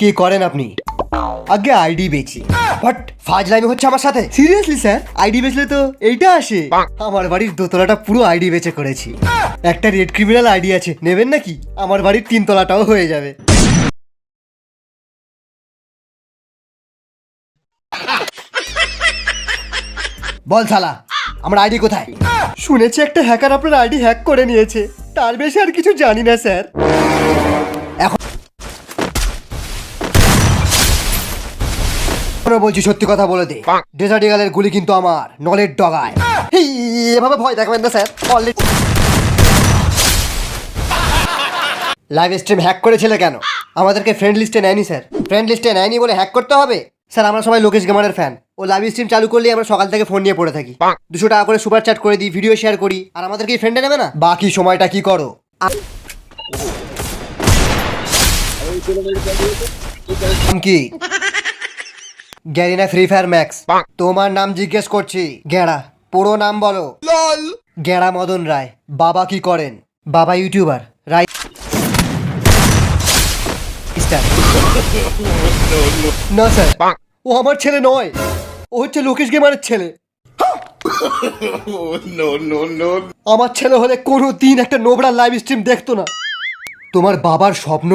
কি করেন আপনি? আগে আইডি বেচি। বাট ফাজলামি হচ্ছে আমার সাথে? সিরিয়াসলি স্যার, আইডি বেচলে তো এইটা আসে। আমার বাড়ির দোতলাটা পুরো আইডি বেচে করেছি। একটা রেড ক্রিমিনাল আইডি আছে, নেবেন নাকি? আমার বাড়ির 3 তলাটাও হয়ে যাবে। বল শালা, আমার আইডি কোথায়? শুনেছি একটা হ্যাকার আপনার আইডি হ্যাক করে নিয়েছে, তার বেশি আর কিছু জানি না স্যার। এখন বলছি, সত্যি কথা বলে দে, ডেজার্ট ইগলের গুলি কিন্তু আমার নলের ডগায়। এভাবে ভয় দেখাবেন না sir. Already live stream hack করেছিলে কেন? আমাদেরকে ফ্রেন্ড লিস্টে নেয়নি স্যার। ফ্রেন্ড লিস্টে নেয়নি বলে হ্যাক করতে হবে? স্যার আমরা সবাই লোকেশ গেমারের ফ্যান। ও লাইভ স্ট্রিম চালু করলে আমরা সকাল থেকে ফোন নিয়ে পড়ে থাকি। 200 টাকা করে সুপার চ্যাট করে দিই, ভিডিও শেয়ার করি, আর আমাদেরকে ফ্রেন্ডে নেবে না? বাকি সময়টা কি করো? কি গ্যারিনা ফ্রি ফায়ার ম্যাক্স? তোমার নাম জিজ্ঞেস করছি। গেড়া, পুরো নাম বলো। গেড়া মদন রায়। বাবা কি করেন? বাবা ইউটিউবার। রাই না স্যার, ও আমার ছেলে নয়, ও হচ্ছে লোকেশ গেমারের ছেলে। আমার ছেলে হলে কোনো দিন একটা নোবরা লাইভ স্ট্রিম দেখতো না। তোমার বাবার স্বপ্ন